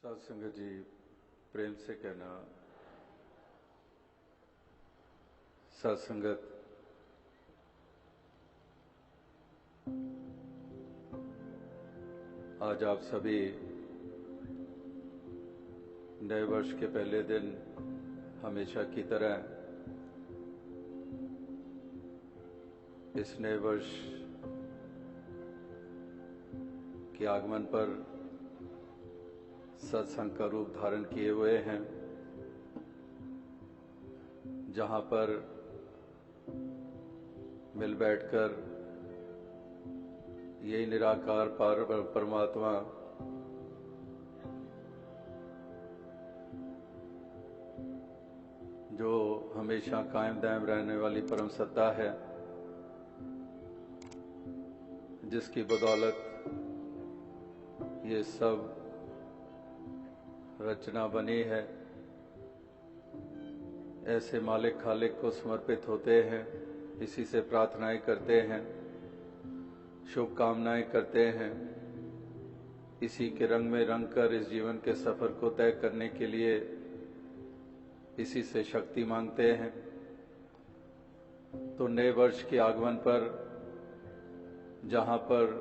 साध संगत जी, प्रेम से कहना, साध संगत आज आप सभी नए वर्ष के पहले दिन हमेशा की तरह इस नए वर्ष के आगमन पर सत्संग का रूप धारण किए हुए हैं, जहां पर मिल बैठकर यही निराकार परमात्मा जो हमेशा कायम दायम रहने वाली परम सत्ता है, जिसकी बदौलत ये सब रचना बनी है, ऐसे मालिक खालिक को समर्पित होते हैं, इसी से प्रार्थनाएं करते हैं, शुभकामनाएं करते हैं, इसी के रंग में रंग कर इस जीवन के सफर को तय करने के लिए इसी से शक्ति मांगते हैं। तो नए वर्ष के आगमन पर जहां पर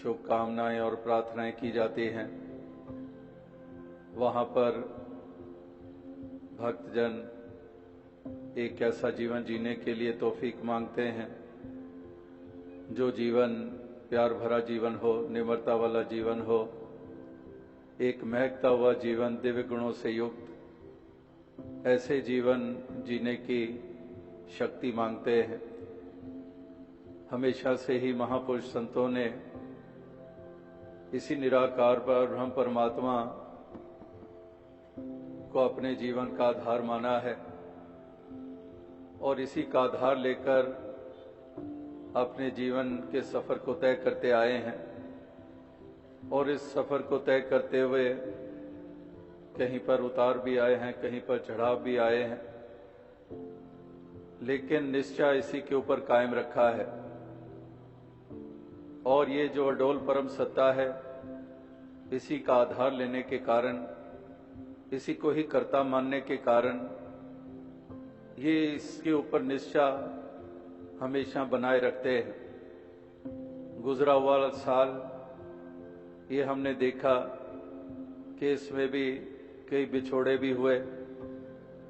शुभकामनाएं और प्रार्थनाएं की जाती हैं, वहां पर भक्तजन एक ऐसा जीवन जीने के लिए तौफीक मांगते हैं जो जीवन प्यार भरा जीवन हो, निम्रता वाला जीवन हो, एक महकता हुआ जीवन, दिव्य गुणों से युक्त ऐसे जीवन जीने की शक्ति मांगते हैं। हमेशा से ही महापुरुष संतों ने इसी निराकार पर ब्रह्म परमात्मा को अपने जीवन का आधार माना है और इसी का आधार लेकर अपने जीवन के सफर को तय करते आए हैं और इस सफर को तय करते हुए कहीं पर उतार भी आए हैं, कहीं पर चढ़ाव भी आए हैं, लेकिन निश्चय इसी के ऊपर कायम रखा है। और ये जो अडोल परम सत्ता है, इसी का आधार लेने के कारण, इसी को ही कर्ता मानने के कारण ये इसके ऊपर निष्ठा हमेशा बनाए रखते हैं। गुजरा हुआ साल ये हमने देखा कि इसमें भी कई बिछोड़े भी हुए,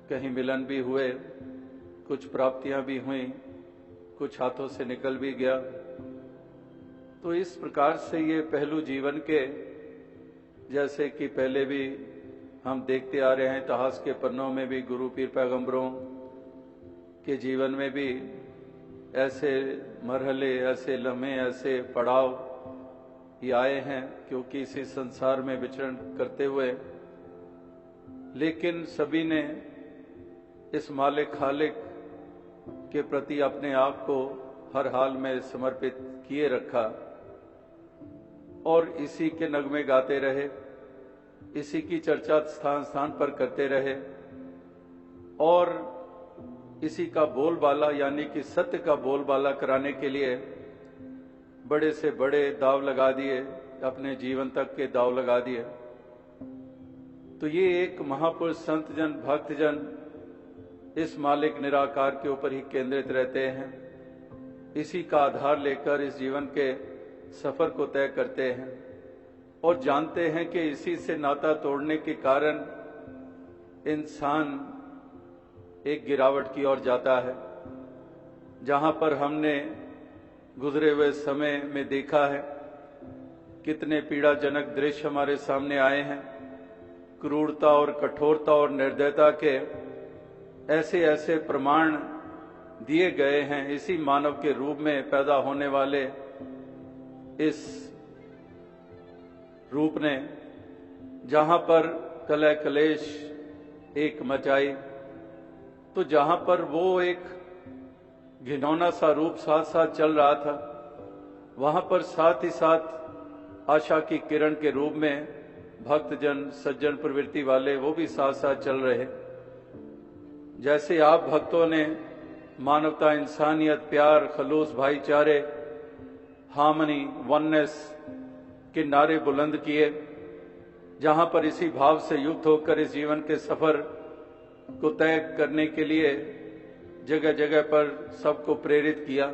कहीं मिलन भी हुए, कुछ प्राप्तियां भी हुई, कुछ हाथों से निकल भी गया। तो इस प्रकार से ये पहलू जीवन के, जैसे कि पहले भी हम देखते आ रहे हैं इतिहास के पन्नों में भी, गुरु पीर पैगंबरों के जीवन में भी ऐसे मरहले, ऐसे लम्हे, ऐसे पड़ाव ही आए हैं, क्योंकि इसी संसार में विचरण करते हुए, लेकिन सभी ने इस मालिक खालिक के प्रति अपने आप को हर हाल में समर्पित किए रखा और इसी के नगमे गाते रहे, इसी की चर्चा स्थान स्थान पर करते रहे और इसी का बोलबाला, यानी कि सत्य का बोलबाला कराने के लिए बड़े से बड़े दाव लगा दिए, अपने जीवन तक के दाव लगा दिए। तो ये एक महापुरुष संतजन, भक्तजन इस मालिक निराकार के ऊपर ही केंद्रित रहते हैं, इसी का आधार लेकर इस जीवन के सफर को तय करते हैं और जानते हैं कि इसी से नाता तोड़ने के कारण इंसान एक गिरावट की ओर जाता है। जहां पर हमने गुजरे हुए समय में देखा है कितने पीड़ाजनक दृश्य हमारे सामने आए हैं, क्रूरता और कठोरता और निर्दयता के ऐसे ऐसे प्रमाण दिए गए हैं इसी मानव के रूप में पैदा होने वाले इस रूप ने, जहां पर कलह कलेश एक मचाई। तो जहां पर वो एक घिनौना सा रूप साथ साथ चल रहा था, वहां पर साथ ही साथ आशा की किरण के रूप में भक्तजन, सज्जन प्रवृत्ति वाले वो भी साथ साथ चल रहे। जैसे आप भक्तों ने मानवता, इंसानियत, प्यार, खलूस, भाईचारे, हार्मनी, वननेस के नारे बुलंद किए, जहां पर इसी भाव से युक्त होकर इस जीवन के सफर को तय करने के लिए जगह जगह पर सबको प्रेरित किया।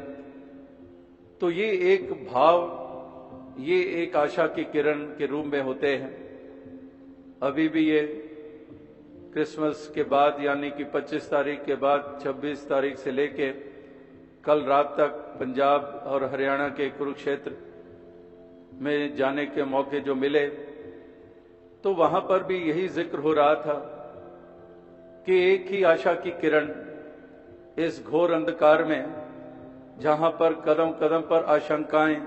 तो ये एक भाव, ये एक आशा की किरण के रूप में होते हैं। अभी भी ये क्रिसमस के बाद यानी कि 25 तारीख के बाद 26 तारीख से लेके कल रात तक पंजाब और हरियाणा के कुरुक्षेत्र में जाने के मौके जो मिले, तो वहां पर भी यही जिक्र हो रहा था कि एक ही आशा की किरण इस घोर अंधकार में, जहां पर कदम कदम पर आशंकाएं,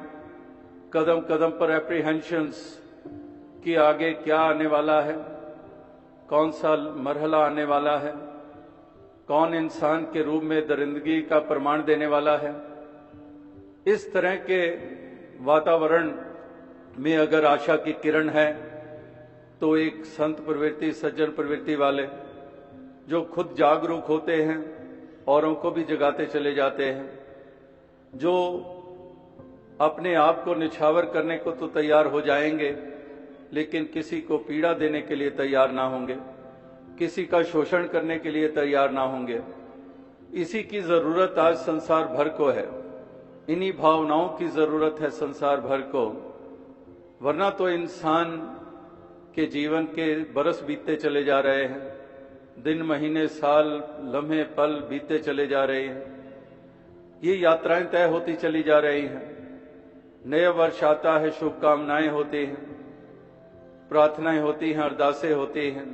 कदम कदम पर एप्रीहेंशंस कि आगे क्या आने वाला है, कौन सा मरहला आने वाला है, कौन इंसान के रूप में दरिंदगी का प्रमाण देने वाला है, इस तरह के वातावरण में अगर आशा की किरण है तो एक संत प्रवृत्ति, सज्जन प्रवृत्ति वाले जो खुद जागरूक होते हैं, औरों को भी जगाते चले जाते हैं, जो अपने आप को निछावर करने को तो तैयार हो जाएंगे लेकिन किसी को पीड़ा देने के लिए तैयार ना होंगे, किसी का शोषण करने के लिए तैयार ना होंगे। इसी की जरूरत आज संसार भर को है, इन्हीं भावनाओं की जरूरत है संसार भर को। वरना तो इंसान के जीवन के बरस बीतते चले जा रहे हैं, दिन महीने साल लम्हे पल बीतते चले जा रहे हैं, ये यात्राएं तय होती चली जा रही हैं। नया वर्ष आता है, शुभकामनाएं होती हैं, प्रार्थनाएं होती हैं, अरदासें होती हैं,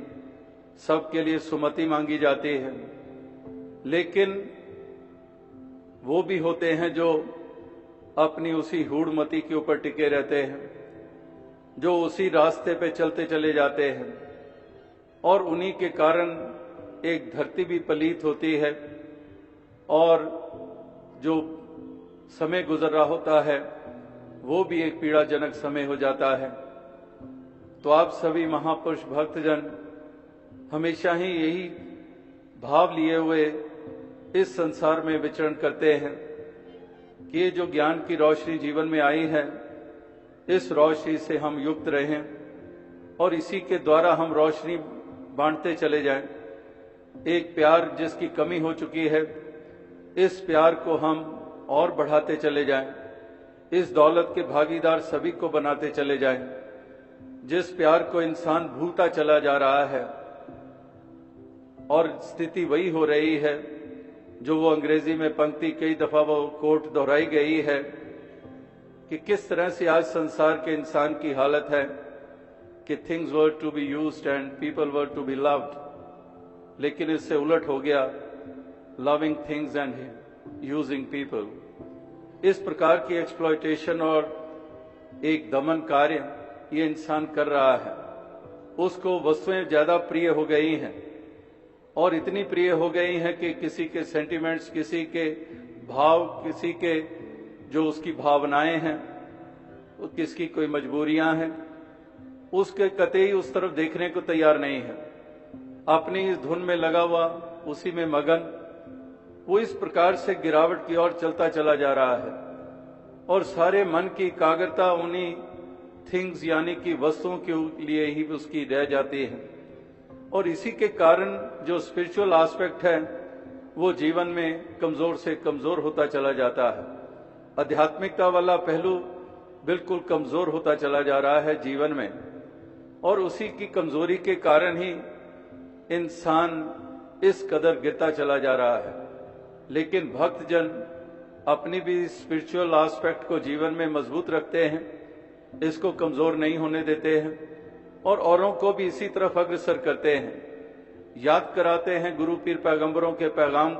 सबके लिए सुमति मांगी जाती है। लेकिन वो भी होते हैं जो अपनी उसी हूढ़मती के ऊपर टिके रहते हैं, जो उसी रास्ते पे चलते चले जाते हैं, और उन्हीं के कारण एक धरती भी पलीत होती है और जो समय गुजर रहा होता है वो भी एक पीड़ाजनक समय हो जाता है। तो आप सभी महापुरुष भक्तजन हमेशा ही यही भाव लिए हुए इस संसार में विचरण करते हैं कि ये जो ज्ञान की रोशनी जीवन में आई है, इस रोशनी से हम युक्त रहें और इसी के द्वारा हम रोशनी बांटते चले जाएं। एक प्यार जिसकी कमी हो चुकी है, इस प्यार को हम और बढ़ाते चले जाएं, इस दौलत के भागीदार सभी को बनाते चले जाएं। जिस प्यार को इंसान भूलता चला जा रहा है और स्थिति वही हो रही है जो वो अंग्रेजी में पंक्ति कई दफा वो कोट दोहराई गई है कि किस तरह से आज संसार के इंसान की हालत है कि things were to be used and people were to be loved, लेकिन इससे उलट हो गया, loving things and using people. इस प्रकार की एक्सप्लॉयटेशन और एक दमन कार्य ये इंसान कर रहा है। उसको वस्तुएं ज्यादा प्रिय हो गई हैं और इतनी प्रिय हो गई हैं कि किसी के सेंटिमेंट्स, किसी के भाव, किसी के जो उसकी भावनाएं हैं, किसकी कोई मजबूरियां हैं, उसके कतई उस तरफ देखने को तैयार नहीं है। अपनी इस धुन में लगा हुआ, उसी में मगन, वो इस प्रकार से गिरावट की ओर चलता चला जा रहा है और सारे मन की एकाग्रता उन्हीं थिंग्स यानी कि वस्तुओं के लिए ही उसकी रह जाती है। और इसी के कारण जो स्पिरिचुअल एस्पेक्ट है वो जीवन में कमजोर से कमजोर होता चला जाता है। आध्यात्मिकता वाला पहलू बिल्कुल कमजोर होता चला जा रहा है जीवन में, और उसी की कमजोरी के कारण ही इंसान इस कदर गिरता चला जा रहा है। लेकिन भक्तजन अपनी भी स्पिरिचुअल एस्पेक्ट को जीवन में मजबूत रखते हैं, इसको कमजोर नहीं होने देते हैं और औरों को भी इसी तरफ अग्रसर करते हैं। याद कराते हैं गुरु पीर पैगंबरों के पैगाम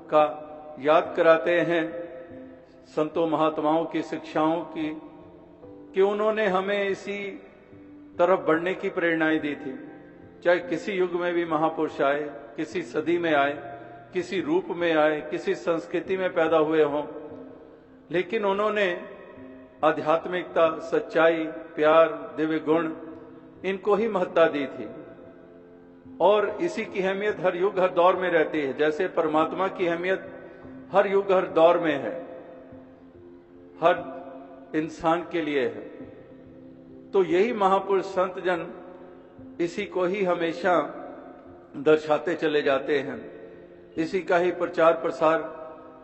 का याद कराते हैं संतों महात्माओं की शिक्षाओं की, कि उन्होंने हमें इसी तरफ बढ़ने की प्रेरणाएं दी थी। चाहे किसी युग में भी महापुरुष आए, किसी सदी में आए, किसी रूप में आए, किसी संस्कृति में पैदा हुए हों, लेकिन उन्होंने आध्यात्मिकता, सच्चाई, प्यार, दिव्य गुण, इनको ही महत्ता दी थी। और इसी की अहमियत हर युग हर दौर में रहती है। जैसे परमात्मा की अहमियत हर युग हर दौर में है, हर इंसान के लिए है। तो यही महापुरुष संत जन इसी को ही हमेशा दर्शाते चले जाते हैं, इसी का ही प्रचार प्रसार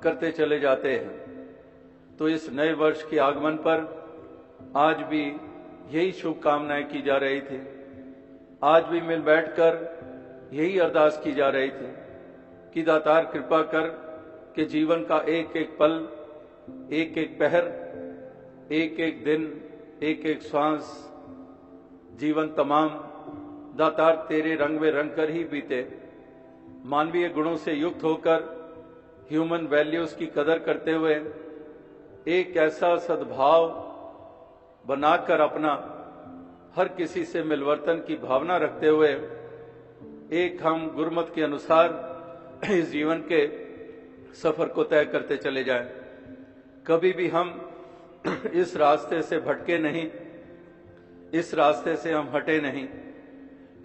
करते चले जाते हैं। तो इस नए वर्ष के आगमन पर आज भी यही शुभकामनाएं की जा रही थी। आज भी मिल बैठकर यही अरदास की जा रही थी कि दातार कृपा कर कि जीवन का एक एक पल, एक एक पहर, एक एक दिन, एक एक श्वास, जीवन तमाम दातार तेरे रंग में रंग कर ही बीते। मानवीय गुणों से युक्त होकर ह्यूमन वैल्यूज की कदर करते हुए एक ऐसा सद्भाव बनाकर अपना हर किसी से मिलवर्तन की भावना रखते हुए एक हम गुरमत के अनुसार इस जीवन के सफर को तय करते चले जाएं। कभी भी हम इस रास्ते से भटके नहीं, इस रास्ते से हम हटे नहीं,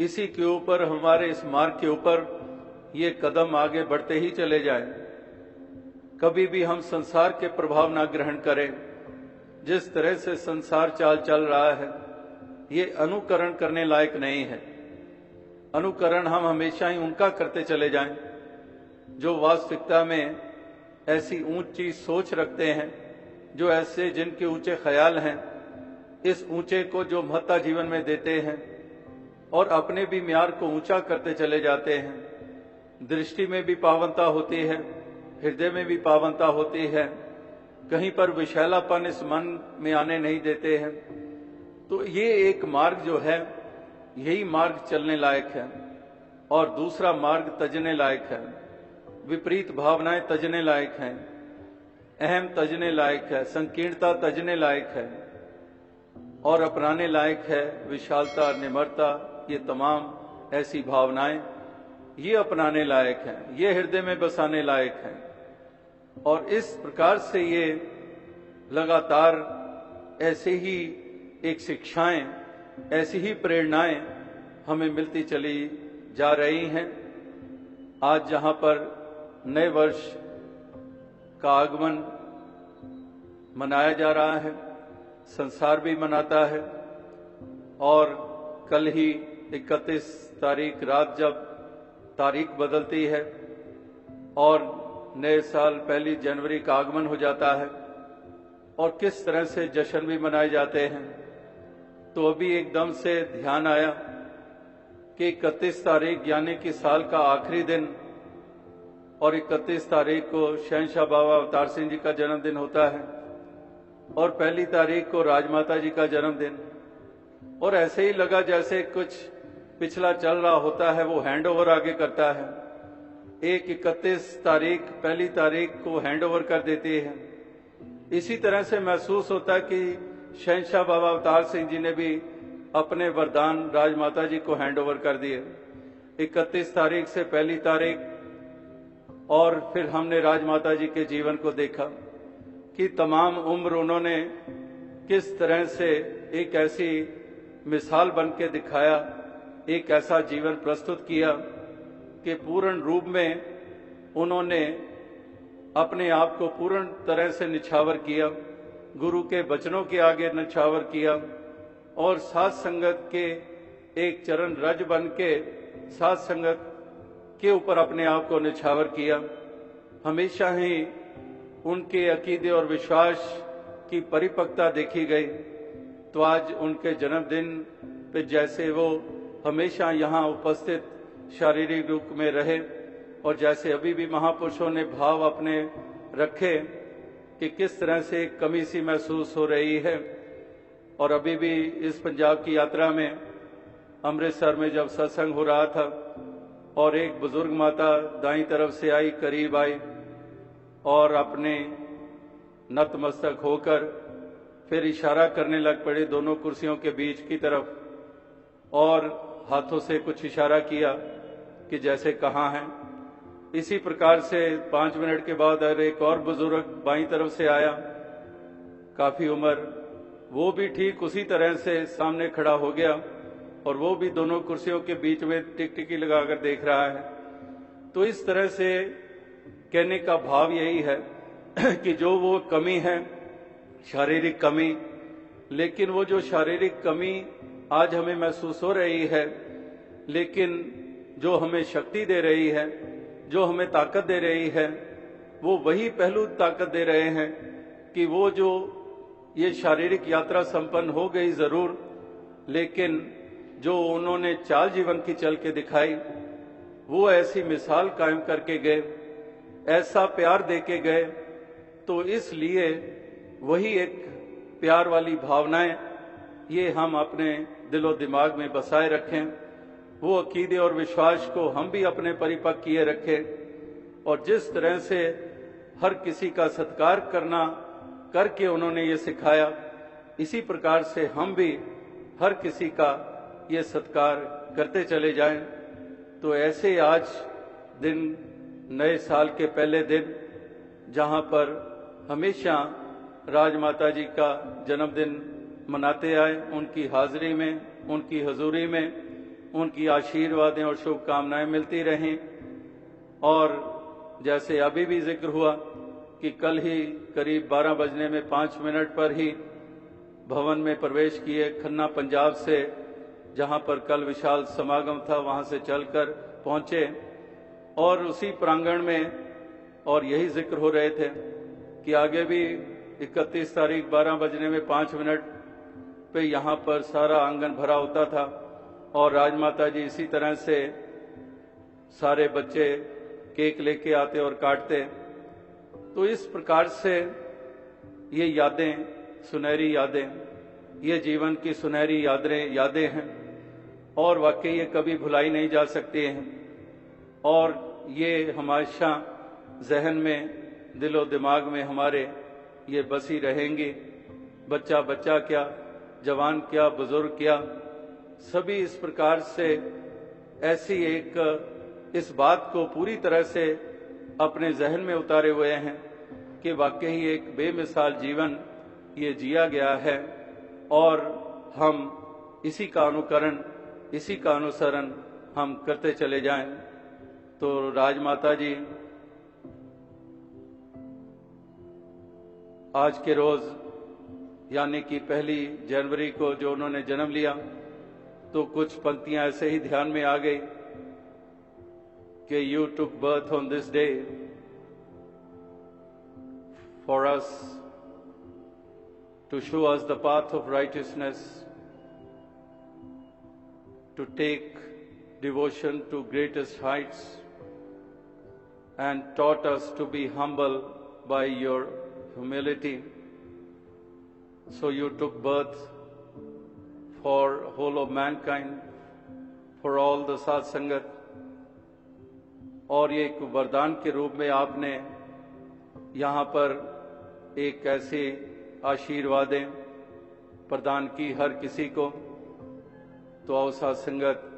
इसी के ऊपर, हमारे इस मार्ग के ऊपर ये कदम आगे बढ़ते ही चले जाएं। कभी भी हम संसार के प्रभाव ना ग्रहण करें। जिस तरह से संसार चाल चल रहा है ये अनुकरण करने लायक नहीं है। अनुकरण हम हमेशा ही उनका करते चले जाएं जो वास्तविकता में ऐसी ऊंची सोच रखते हैं, जो ऐसे जिनके ऊंचे ख्याल हैं, इस ऊंचे को जो महत्ता जीवन में देते हैं और अपने भी म्यार को ऊंचा करते चले जाते हैं। दृष्टि में भी पावनता होती है, हृदय में भी पावनता होती है, कहीं पर विशैलापन इस मन में आने नहीं देते हैं। तो ये एक मार्ग जो है, यही मार्ग चलने लायक है और दूसरा मार्ग तजने लायक है। विपरीत भावनाएं तजने लायक हैं, अहम तजने लायक है, संकीर्णता तजने लायक है और अपनाने लायक है विशालता, निम्रता। ये तमाम ऐसी भावनाएं ये अपनाने लायक हैं, ये हृदय में बसाने लायक हैं। और इस प्रकार से ये लगातार ऐसे ही एक शिक्षाएं, ऐसी ही प्रेरणाएं हमें मिलती चली जा रही हैं। आज जहां पर नए वर्ष का आगमन मनाया जा रहा है, संसार भी मनाता है और कल ही 31 तारीख रात जब तारीख बदलती है और नए साल 1 जनवरी का आगमन हो जाता है और किस तरह से जश्न भी मनाए जाते हैं। तो अभी एकदम से ध्यान आया कि 31 तारीख यानी कि साल का आखिरी दिन और 31 तारीख को शहंशाह बाबा अवतार सिंह जी का जन्मदिन होता है और 1 तारीख को राजमाता जी का जन्मदिन। और ऐसे ही लगा जैसे कुछ पिछला चल रहा होता है वो हैंड ओवर आगे करता है। एक 31 तारीख 1 तारीख को हैंड ओवर कर देती है। इसी तरह से महसूस होता है कि शहंशाह बाबा अवतार सिंह जी ने भी अपने वरदान राजमाता जी को हैंड ओवर कर दिए। 31 तारीख से 1 तारीख और फिर हमने राजमाता जी के जीवन को देखा कि तमाम उम्र उन्होंने किस तरह से एक ऐसी मिसाल बन के दिखाया, एक ऐसा जीवन प्रस्तुत किया कि पूर्ण रूप में उन्होंने अपने आप को पूर्ण तरह से निछावर किया, गुरु के वचनों के आगे निछावर किया और साथ संगत के एक चरण रज बन के साथ संगत के ऊपर अपने आप को निछावर किया। हमेशा ही उनके अकीदे और विश्वास की परिपक्वता देखी गई। तो आज उनके जन्मदिन पे जैसे वो हमेशा यहाँ उपस्थित शारीरिक रूप में रहे और जैसे अभी भी महापुरुषों ने भाव अपने रखे कि किस तरह से कमी सी महसूस हो रही है। और अभी भी इस पंजाब की यात्रा में अमृतसर में जब सत्संग हो रहा था और एक बुजुर्ग माता दाईं तरफ से आई, करीब आई और अपने नतमस्तक होकर फिर इशारा करने लग पड़े दोनों कुर्सियों के बीच की तरफ और हाथों से कुछ इशारा किया कि जैसे कहाँ हैं। इसी प्रकार से 5 मिनट के बाद एक और बुजुर्ग बाईं तरफ से आया, काफी उम्र, वो भी ठीक उसी तरह से सामने खड़ा हो गया और वो भी दोनों कुर्सियों के बीच में टिकटिकी लगाकर देख रहा है। तो इस तरह से कहने का भाव यही है कि जो वो कमी है, शारीरिक कमी, लेकिन वो जो शारीरिक कमी आज हमें महसूस हो रही है, लेकिन जो हमें शक्ति दे रही है, जो हमें ताकत दे रही है, वो वही पहलू ताकत दे रहे हैं कि वो जो ये शारीरिक यात्रा संपन्न हो गई जरूर, लेकिन जो उन्होंने चाल जीवन की चल के दिखाई, वो ऐसी मिसाल कायम करके गए, ऐसा प्यार दे के गए। तो इसलिए वही एक प्यार वाली भावनाएं ये हम अपने दिलो दिमाग में बसाए रखें, वो अकीदे और विश्वास को हम भी अपने परिपक्व किए रखें। और जिस तरह से हर किसी का सत्कार करना करके उन्होंने ये सिखाया, इसी प्रकार से हम भी हर किसी का ये सत्कार करते चले जाएं। तो ऐसे आज दिन, नए साल के पहले दिन, जहां पर हमेशा राजमाता जी का जन्मदिन मनाते आए, उनकी हाजिरी में, उनकी हजूरी में उनकी आशीर्वादें और शुभकामनाएं मिलती रहें। और जैसे अभी भी जिक्र हुआ कि कल ही करीब 12 बजने में 5 मिनट पर ही भवन में प्रवेश किए, खन्ना पंजाब से, जहां पर कल विशाल समागम था, वहां से चलकर पहुंचे और उसी प्रांगण में, और यही जिक्र हो रहे थे कि आगे भी 31 तारीख 12 बजने में 5 मिनट पे यहां पर सारा आंगन भरा होता था और राजमाता जी इसी तरह से सारे बच्चे केक लेके आते और काटते। तो इस प्रकार से ये यादें, सुनहरी यादें, ये जीवन की सुनहरी यादें हैं और वाकई ये कभी भुलाई नहीं जा सकती हैं और ये हमेशा जहन में, दिलो दिमाग में हमारे ये बसी रहेंगी। बच्चा बच्चा क्या, जवान क्या, बुजुर्ग क्या, सभी इस प्रकार से ऐसी एक इस बात को पूरी तरह से अपने जहन में उतारे हुए हैं कि वाकई एक बेमिसाल जीवन ये जिया गया है और हम इसी का अनुकरण, इसी का अनुसरण हम करते चले जाएं। तो राजमाता जी आज के रोज यानी कि 1 जनवरी को जो उन्होंने जन्म लिया, तो कुछ पंक्तियां ऐसे ही ध्यान में आ गई कि you took birth on this day for us to show us the path of righteousness, to take devotion to greatest heights and taught us to be humble by your humility. So you took birth for whole of mankind, for all the साध संगत, और ये एक वरदान के रूप में आपने यहाँ पर एक ऐसे आशीर्वादें प्रदान की हर किसी को। तो आओ साध संगत,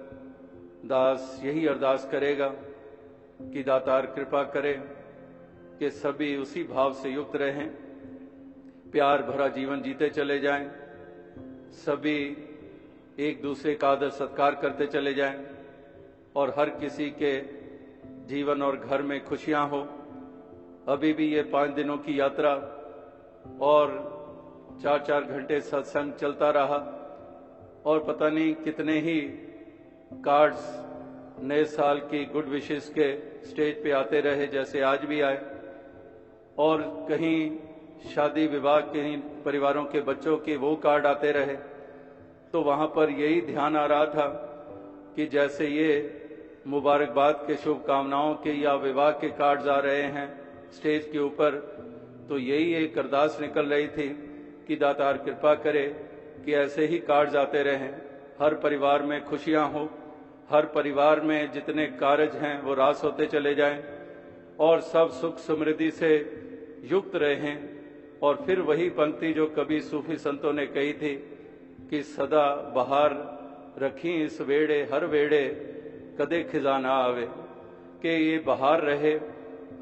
दास यही अरदास करेगा कि दातार कृपा करे कि सभी उसी भाव से युक्त रहें, प्यार भरा जीवन जीते चले जाएं, सभी एक दूसरे का आदर सत्कार करते चले जाएं और हर किसी के जीवन और घर में खुशियां हो। अभी भी ये 5 दिनों की यात्रा और 4-4 घंटे सत्संग चलता रहा और पता नहीं कितने ही कार्ड्स नए साल की गुड विशेस के स्टेज पे आते रहे, जैसे आज भी आए। और कहीं शादी विवाह, कहीं परिवारों के बच्चों के वो कार्ड आते रहे। तो वहां पर यही ध्यान आ रहा था कि जैसे ये मुबारकबाद के, शुभकामनाओं के या विवाह के कार्ड्स आ रहे हैं स्टेज के ऊपर, तो यही एक अरदास निकल रही थी कि दातार कृपा करे कि ऐसे ही कार्ड्स आते रहें, हर परिवार में खुशियां हो, हर परिवार में जितने कार्य हैं वो रास होते चले जाएं और सब सुख समृद्धि से युक्त रहें। और फिर वही पंक्ति जो कभी सूफी संतों ने कही थी कि सदा बहार रखी इस वेड़े, हर वेड़े कदे खिजाना आवे, कि ये बहार रहे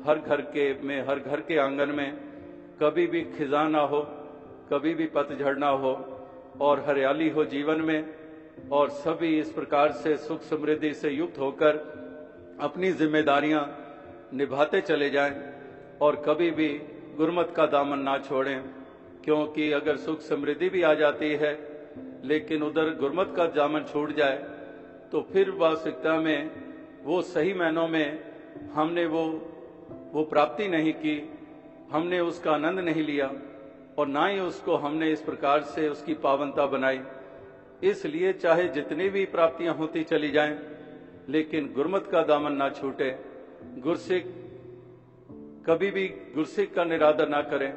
हर घर के में, हर घर के आंगन में, कभी भी खिजा ना हो, कभी भी पतझड़ ना हो और हरियाली हो जीवन में, और सभी इस प्रकार से सुख समृद्धि से युक्त होकर अपनी जिम्मेदारियां निभाते चले जाएं और कभी भी गुरमत का दामन ना छोड़ें। क्योंकि अगर सुख समृद्धि भी आ जाती है लेकिन उधर गुरमत का दामन छूट जाए तो फिर वास्तविकता में वो सही मायनों में हमने वो प्राप्ति नहीं की, हमने उसका आनंद नहीं लिया और ना ही उसको हमने इस प्रकार से उसकी पावनता बनाई। इसलिए चाहे जितनी भी प्राप्तियां होती चली जाएं, लेकिन गुरमत का दामन ना छूटे। गुरसिक कभी भी गुरसिक का निरादर ना करें,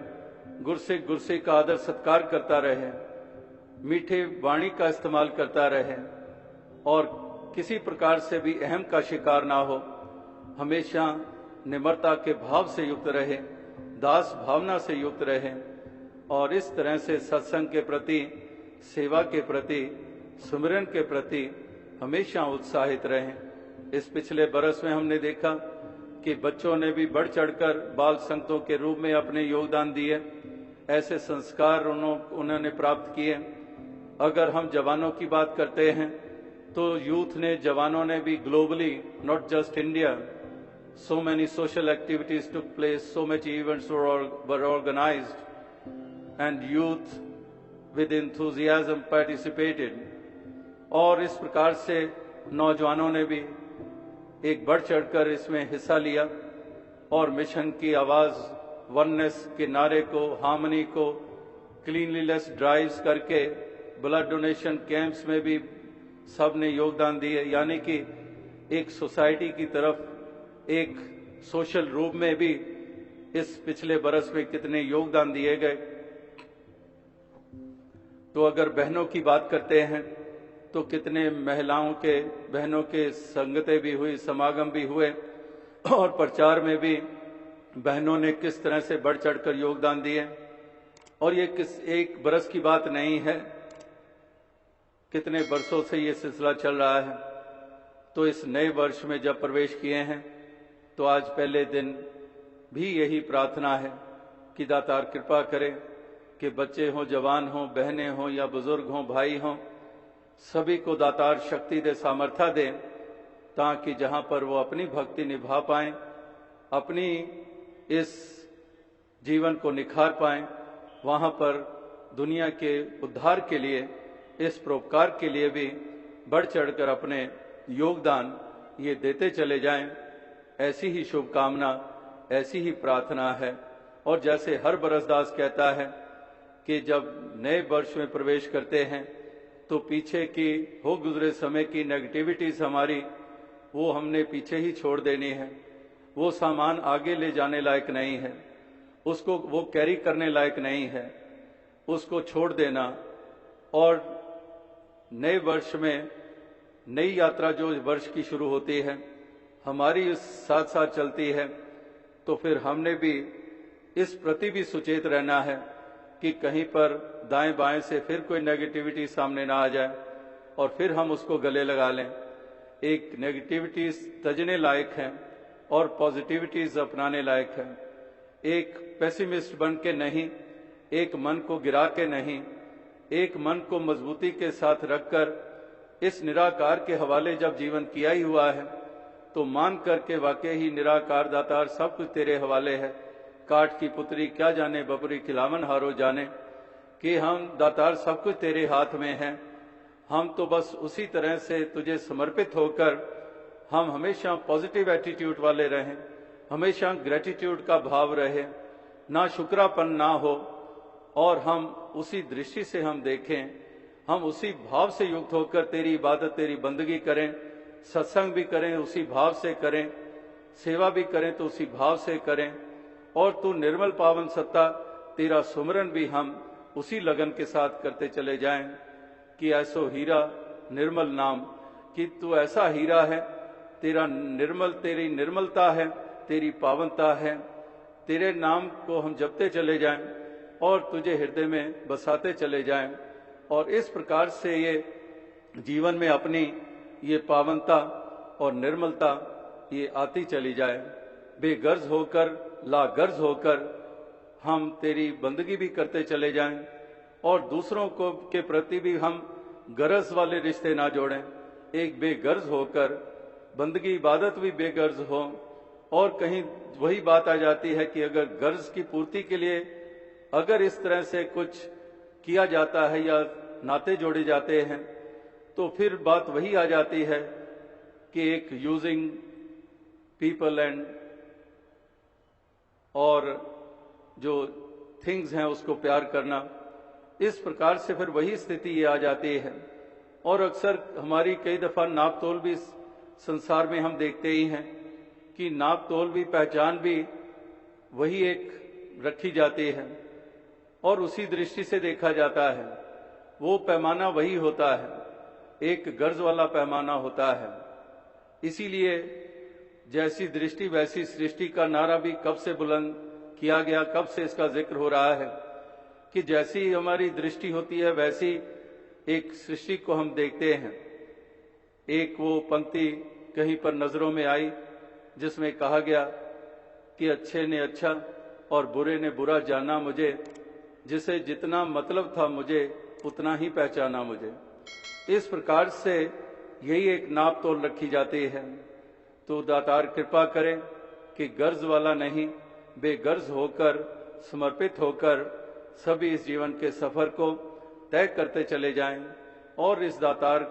गुरसिक का आदर सत्कार करता रहे, मीठे वाणी का इस्तेमाल करता रहे और किसी प्रकार से भी अहम का शिकार ना हो, हमेशा निम्रता के भाव से युक्त रहे, दास भावना से युक्त रहे और इस तरह से सत्संग के प्रति, सेवा के प्रति, सुमिरन के प्रति हमेशा उत्साहित रहें। इस पिछले बरस में हमने देखा कि बच्चों ने भी बढ़ चढ़कर बाल संतों के रूप में अपने योगदान दिए, ऐसे संस्कार उन्होंने प्राप्त किए। अगर हम जवानों की बात करते हैं तो यूथ ने, जवानों ने भी globally, not just India, so many social activities took place, so many events were organized and youth with enthusiasm participated। और इस प्रकार से नौजवानों ने भी एक बढ़ चढ़कर इसमें हिस्सा लिया और मिशन की आवाज, वननेस के नारे को, हार्मनी को, क्लीनलीनेस ड्राइव्स करके, ब्लड डोनेशन कैंप्स में भी सब ने योगदान दिए। यानी कि एक सोसाइटी की तरफ एक सोशल रूप में भी इस पिछले बरस में कितने योगदान दिए गए। तो अगर बहनों की बात करते हैं तो कितने महिलाओं के, बहनों के संगतें भी हुई, समागम भी हुए और प्रचार में भी बहनों ने किस तरह से बढ़ चढ़कर योगदान दिए। और ये एक बरस की बात नहीं है, कितने वर्षों से ये सिलसिला चल रहा है। तो इस नए वर्ष में जब प्रवेश किए हैं तो आज पहले दिन भी यही प्रार्थना है कि दातार कृपा करें कि बच्चे हों, जवान हों, बहनें हों या बुजुर्ग हों, भाई हों, सभी को दातार शक्ति दे, सामर्थ्य दे, ताकि जहां पर वो अपनी भक्ति निभा पाएं, अपनी इस जीवन को निखार पाएं, वहां पर दुनिया के उद्धार के लिए, इस परोपकार के लिए भी बढ़ चढ़कर अपने योगदान ये देते चले जाएं। ऐसी ही शुभकामना, ऐसी ही प्रार्थना है। और जैसे हर बरसदास कहता है कि जब नए वर्ष में प्रवेश करते हैं तो पीछे की हो गुजरे समय की नेगेटिविटीज हमारी, वो हमने पीछे ही छोड़ देनी है। वो सामान आगे ले जाने लायक नहीं है, उसको वो कैरी करने लायक नहीं है, उसको छोड़ देना। और नए वर्ष में नई यात्रा जो वर्ष की शुरू होती है, हमारी साथ साथ चलती है, तो फिर हमने भी इस प्रति भी सुचेत रहना है कि कहीं पर दाएं बाएं से फिर कोई नेगेटिविटी सामने ना आ जाए और फिर हम उसको गले लगा लें। एक नेगेटिविटी तजने लायक है और पॉजिटिविटीज अपनाने लायक है। एक पेसिमिस्ट बन के नहीं, एक मन को गिरा के नहीं, एक मन को मजबूती के साथ रखकर इस निराकार के हवाले जब जीवन किया ही हुआ है तो मान करके वाकई ही निराकार दातार सब कुछ तेरे हवाले है। काठ की पुतरी क्या जाने बबरी खिलावन हारो जाने, कि हम दातार सब कुछ तेरे हाथ में है। हम तो बस उसी तरह से तुझे समर्पित होकर हम हमेशा पॉजिटिव एटीट्यूड वाले रहें, हमेशा ग्रेटिट्यूड का भाव रहे, ना शुक्रापन ना हो, और हम उसी दृष्टि से हम देखें, हम उसी भाव से युक्त होकर तेरी इबादत, तेरी बंदगी करें, सत्संग भी करें उसी भाव से करें, सेवा भी करें तो उसी भाव से करें, और तू निर्मल पावन सत्ता तेरा सुमरन भी हम उसी लगन के साथ करते चले जाएं कि ऐसो हीरा निर्मल नाम, कि तू ऐसा हीरा है, तेरा निर्मल, तेरी निर्मलता है, तेरी पावनता है, तेरे नाम को हम जपते चले जाएं और तुझे हृदय में बसाते चले जाएं, और इस प्रकार से ये जीवन में अपनी ये पावनता और निर्मलता ये आती चली जाए। बेगर्ज होकर, लागर्ज होकर हम तेरी बंदगी भी करते चले जाएं और दूसरों को के प्रति भी हम गरज वाले रिश्ते ना जोड़ें। एक बेगर्ज होकर बंदगी इबादत भी बेगर्ज हो, और कहीं वही बात आ जाती है कि अगर गर्ज की पूर्ति के लिए अगर इस तरह से कुछ किया जाता है या नाते जोड़े जाते हैं, तो फिर बात वही आ जाती है कि एक यूजिंग पीपल एंड और जो थिंग्स हैं उसको प्यार करना, इस प्रकार से फिर वही स्थिति ये आ जाती है। और अक्सर हमारी कई दफा नाप तोल भी संसार में हम देखते ही हैं कि नाप तोल भी, पहचान भी वही एक रखी जाती है और उसी दृष्टि से देखा जाता है। वो पैमाना वही होता है, एक गर्ज वाला पैमाना होता है। इसीलिए जैसी दृष्टि वैसी सृष्टि का नारा भी कब से बुलंद किया गया, कब से इसका जिक्र हो रहा है कि जैसी हमारी दृष्टि होती है वैसी एक सृष्टि को हम देखते हैं। एक वो पंक्ति कहीं पर नजरों में आई जिसमें कहा गया कि अच्छे ने अच्छा और बुरे ने बुरा जाना मुझे, जिसे जितना मतलब था मुझे उतना ही पहचाना मुझे। इस प्रकार से यही एक नाप तोल रखी जाती है। तो दातार कृपा करें कि गर्ज वाला नहीं, बेगर्ज होकर, समर्पित होकर सभी इस जीवन के सफर को तय करते चले जाएं और इस दातार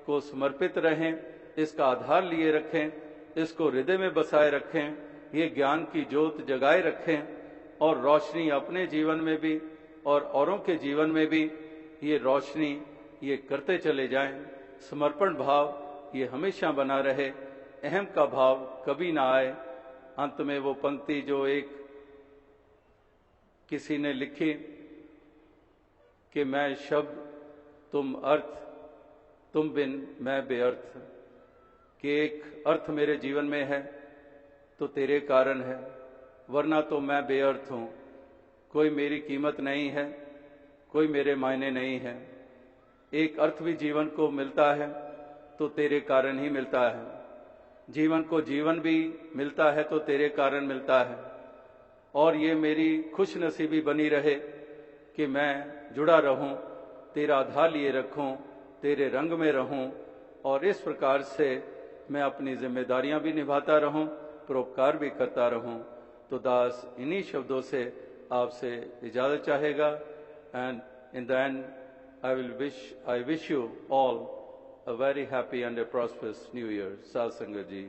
को समर्पित रहें, इसका आधार लिए रखें, इसको हृदय में बसाए रखें, ये ज्ञान की ज्योत जगाए रखें और रोशनी अपने जीवन में भी और औरों के जीवन में भी ये रोशनी ये करते चले जाएं। समर्पण भाव ये हमेशा बना रहे, अहम का भाव कभी ना आए। अंत में वो पंक्ति जो एक किसी ने लिखी कि मैं शब्द तुम अर्थ, तुम बिन मैं बेअर्थ, कि एक अर्थ मेरे जीवन में है तो तेरे कारण है, वरना तो मैं बेअर्थ हूं। कोई मेरी कीमत नहीं है, कोई मेरे मायने नहीं है। एक अर्थ भी जीवन को मिलता है तो तेरे कारण ही मिलता है। जीवन को जीवन भी मिलता है तो तेरे कारण मिलता है। और ये मेरी खुश नसीबी बनी रहे कि मैं जुड़ा रहूं, तेरा आधार लिए रखूं, तेरे रंग में रहूं और इस प्रकार से मैं अपनी जिम्मेदारियां भी निभाता रहूं, परोपकार भी करता रहूं। तो दास इन्हीं शब्दों से आपसे इजाजत चाहेगा। And in the end I wish you all a very happy and a prosperous New Year. साध संगत जी।